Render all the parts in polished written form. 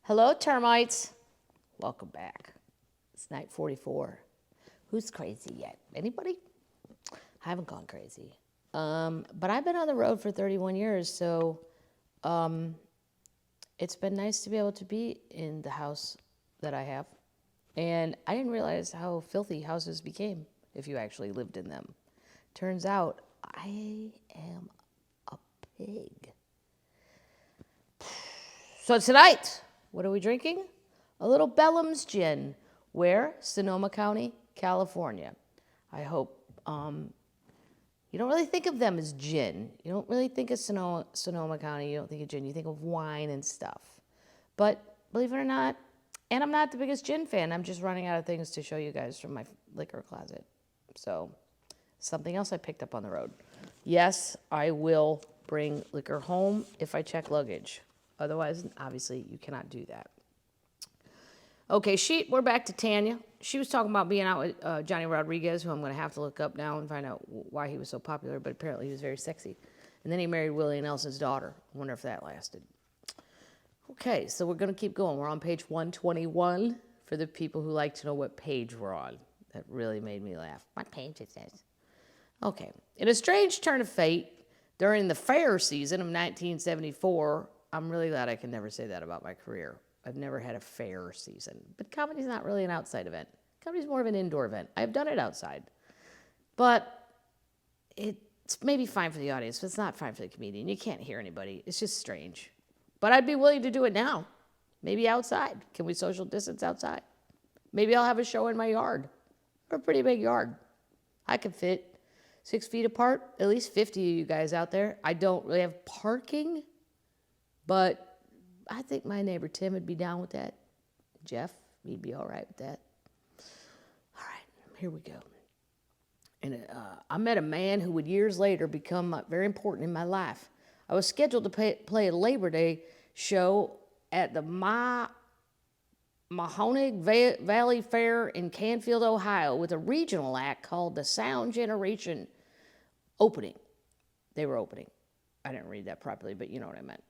Hello, termites. Welcome back. It's night 44. Who's crazy yet? Anybody? I haven't gone crazy. But I've been on the road for 31 years, so it's been nice to be able to be in the house that I have. And I didn't realize how filthy houses became if you actually lived in them. Turns out I am a pig. So tonight, what are we drinking? A little Benham's gin. Where? Sonoma County, California. I hope you don't really think of them as gin. You don't really think of Sonoma County. You don't think of gin. You think of wine and stuff. But believe it or not, and I'm not the biggest gin fan. I'm just running out of things to show you guys from my liquor closet. So something else I picked up on the road. Yes, I will bring liquor home if I check luggage. Otherwise, obviously, you cannot do that. Okay, we're back to Tanya. She was talking about being out with Johnny Rodriguez, who I'm going to have to look up now and find out why he was so popular, but apparently he was very sexy. And then he married Willie Nelson's daughter. I wonder if that lasted. Okay, so we're going to keep going. We're on page 121 for the people who like to know what page we're on. That really made me laugh. What page it says? Okay. In a strange turn of fate, during the fair season of 1974, I'm really glad I can never say that about my career. I've never had a fair season. But comedy's not really an outside event. Comedy's more of an indoor event. I've done it outside. But it's maybe fine for the audience, but it's not fine for the comedian. You can't hear anybody. It's just strange. But I'd be willing to do it now. Maybe outside. Can we social distance outside? Maybe I'll have a show in my yard. Or a pretty big yard. I could fit 6 feet apart, at least 50 of you guys out there. I don't really have parking, but I think my neighbor Tim would be down with that. Jeff, he'd be all right with that. All right, here we go. And I met a man who would years later become very important in my life. I was scheduled to play a Labor Day show at the Mahoning Valley Fair in Canfield, Ohio, with a regional act called the Sound Generation opening. They were opening. I didn't read that properly, but you know what I meant.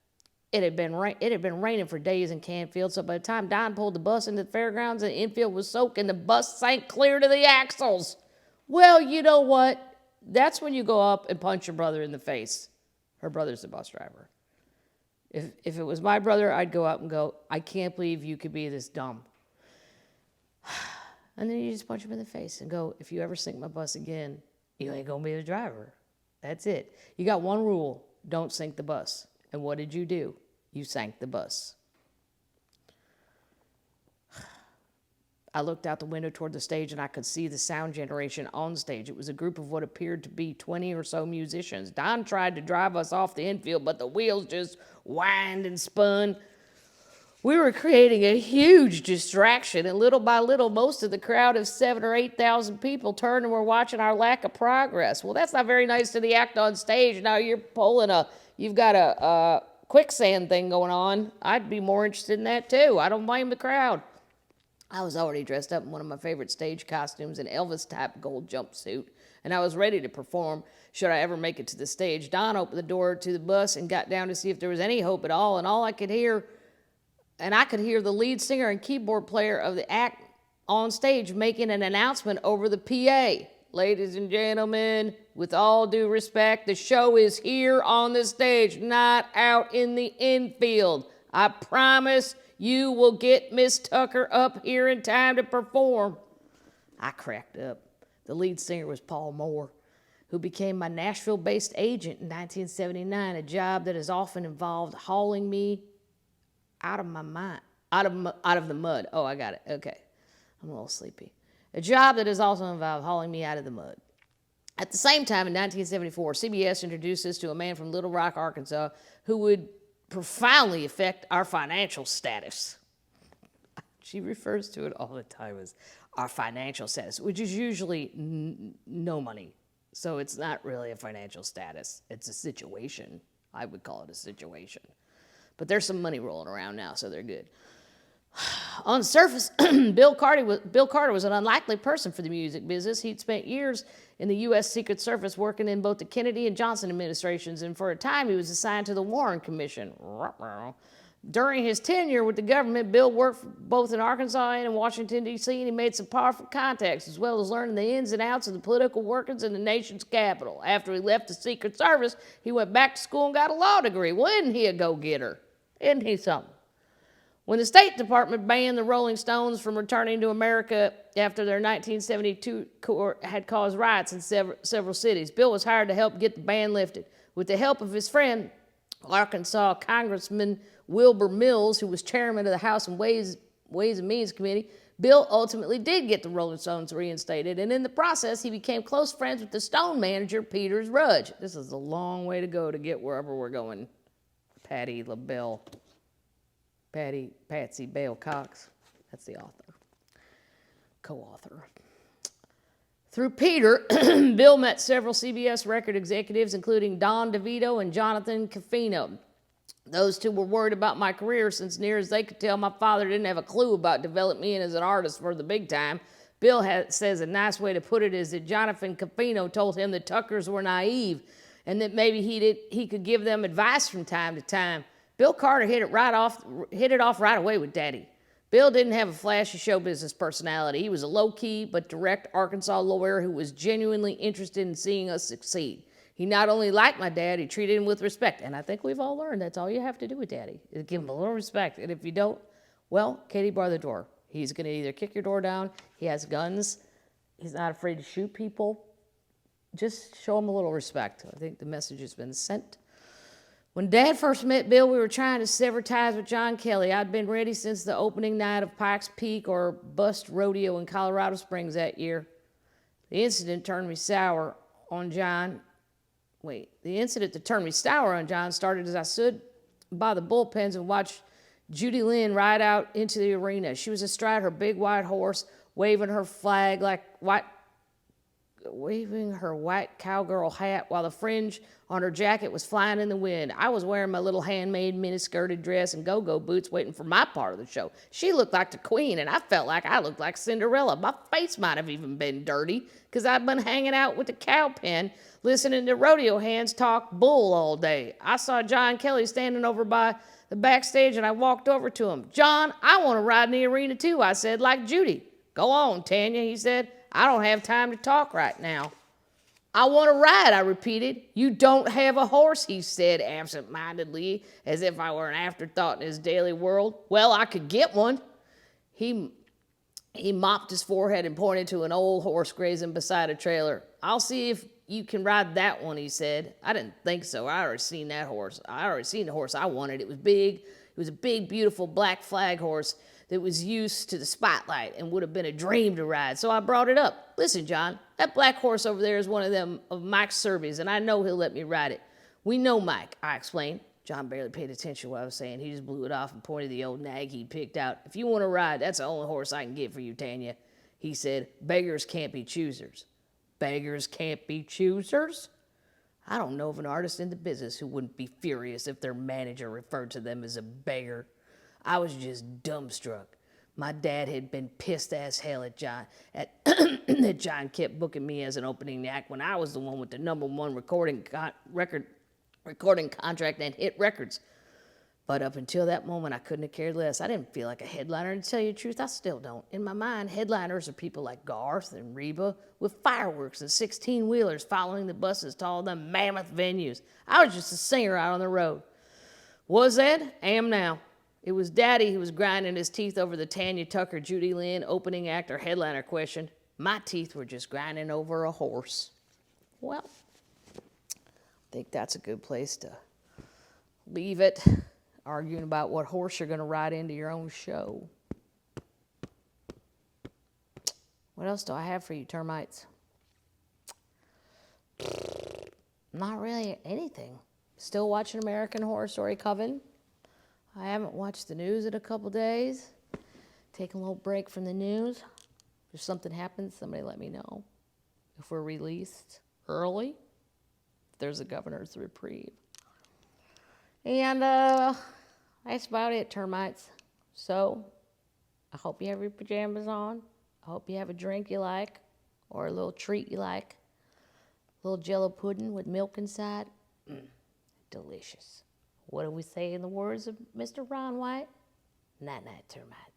It had been raining for days in Canfield, so by the time Don pulled the bus into the fairgrounds, the infield was soaked and the bus sank clear to the axles. Well, you know what? That's when you go up and punch your brother in the face. Her brother's the bus driver. If it was my brother, I'd go up and go, I can't believe you could be this dumb. And then you just punch him in the face and go, if you ever sink my bus again, you ain't gonna be the driver. That's it. You got one rule, don't sink the bus. And what did you do? You sank the bus. I looked out the window toward the stage and I could see the sound generation on stage. It was a group of what appeared to be 20 or so musicians. Don tried to drive us off the infield, but the wheels just whined and spun. We were creating a huge distraction, and little by little, most of the crowd of 7,000 or 8,000 people turned and were watching our lack of progress. Well, that's not very nice to the act on stage. Now you've got a quicksand thing going on. I'd be more interested in that too. I don't blame the crowd. I was already dressed up in one of my favorite stage costumes, an Elvis-type gold jumpsuit, and I was ready to perform should I ever make it to the stage. Don opened the door to the bus and got down to see if there was any hope at all, and I could hear the lead singer and keyboard player of the act on stage making an announcement over the PA. Ladies and gentlemen, with all due respect, the show is here on the stage, not out in the infield. I promise you will get Miss Tucker up here in time to perform. I cracked up. The lead singer was Paul Moore, who became my Nashville-based agent in 1979, a job that has often involved hauling me out of the mud. Oh, I got it. Okay. I'm a little sleepy. A job that has also involved hauling me out of the mud. At the same time, in 1974, CBS introduced us to a man from Little Rock, Arkansas, who would profoundly affect our financial status. She refers to it all the time as our financial status, which is usually no money. So it's not really a financial status. It's a situation. I would call it a situation. But there's some money rolling around now, so they're good. On the surface, Bill Carter was an unlikely person for the music business. He'd spent years in the U.S. Secret Service working in both the Kennedy and Johnson administrations, and for a time he was assigned to the Warren Commission. During his tenure with the government, Bill worked both in Arkansas and in Washington, D.C., and he made some powerful contacts, as well as learning the ins and outs of the political workings in the nation's capital. After he left the Secret Service, he went back to school and got a law degree. Well, isn't he a go-getter? Isn't he something? When the State Department banned the Rolling Stones from returning to America after their 1972 tour had caused riots in several cities, Bill was hired to help get the ban lifted. With the help of his friend, Arkansas Congressman Wilbur Mills, who was chairman of the House and Ways and Means Committee, Bill ultimately did get the Rolling Stones reinstated, and in the process, he became close friends with the Stone manager, Peters Rudge. This is a long way to go to get wherever we're going. Patsy Bale Cox. That's the author. Co-author. Through Peter, Bill met several CBS record executives, including Don DeVito and Jonathan Caffino. Those two were worried about my career since, near as they could tell, my father didn't have a clue about developing me as an artist for the big time. Bill says a nice way to put it is that Jonathan Caffino told him the Tuckers were naive and that maybe he could give them advice from time to time. Bill Carter hit it off right away with Daddy. Bill didn't have a flashy show business personality. He was a low-key but direct Arkansas lawyer who was genuinely interested in seeing us succeed. He not only liked my dad, he treated him with respect. And I think we've all learned that's all you have to do with Daddy, is give him a little respect. And if you don't, well, Katie, bar the door. He's going to either kick your door down, he has guns, he's not afraid to shoot people. Just show him a little respect. I think the message has been sent. When Dad first met Bill, we were trying to sever ties with John Kelly. I'd been ready since the opening night of Pikes Peak or Bust Rodeo in Colorado Springs that year. The incident that turned me sour on John started as I stood by the bullpens and watched Judy Lynn ride out into the arena. She was astride her big white horse, waving her white cowgirl hat while the fringe on her jacket was flying in the wind. I was wearing my little handmade mini-skirted dress and go-go boots waiting for my part of the show. She looked like the queen, and I felt like I looked like Cinderella. My face might have even been dirty because I'd been hanging out with the cow pen listening to rodeo hands talk bull all day. I saw John Kelly standing over by the backstage, and I walked over to him. "John, I want to ride in the arena too," I said, "like Judy." "Go on, Tanya," he said. "I don't have time to talk right now." "I want to ride," I repeated. "You don't have a horse," he said absent-mindedly, as if I were an afterthought in his daily world. "Well, I could get one." He mopped his forehead and pointed to an old horse grazing beside a trailer. "I'll see if you can ride that one," he said. I didn't think so. I already seen that horse. I already seen the horse I wanted. It was big. It was a big, beautiful black flag horse that was used to the spotlight and would have been a dream to ride. So I brought it up. "Listen, John, that black horse over there is one of them of Mike Serby's, and I know he'll let me ride it." "We know Mike," I explained. John barely paid attention to what I was saying. He just blew it off and pointed to the old nag he'd picked out. "If you want to ride, that's the only horse I can get for you, Tanya," he said. "Beggars can't be choosers." Beggars can't be choosers? I don't know of an artist in the business who wouldn't be furious if their manager referred to them as a beggar. I was just dumbstruck. My dad had been pissed as hell at John, that John kept booking me as an opening act when I was the one with the #1 recording contract and hit records. But up until that moment, I couldn't have cared less. I didn't feel like a headliner, to tell you the truth. I still don't. In my mind, headliners are people like Garth and Reba with fireworks and 16-wheelers following the buses to all them mammoth venues. I was just a singer out on the road. Was that? Am now. It was Daddy who was grinding his teeth over the Tanya Tucker, Judy Lynn, opening act or headliner question. My teeth were just grinding over a horse. Well, I think that's a good place to leave it. Arguing about what horse you're going to ride into your own show. What else do I have for you, termites? Not really anything. Still watching American Horror Story Coven. I haven't watched the news in a couple days. Taking a little break from the news. If something happens, somebody let me know. If we're released early, if there's a governor's reprieve. And that's about it, termites. So, I hope you have your pajamas on. I hope you have a drink you like, or a little treat you like. A little Jello pudding with milk inside. Delicious. What do we say in the words of Mr. Ron White? Night-night, termites.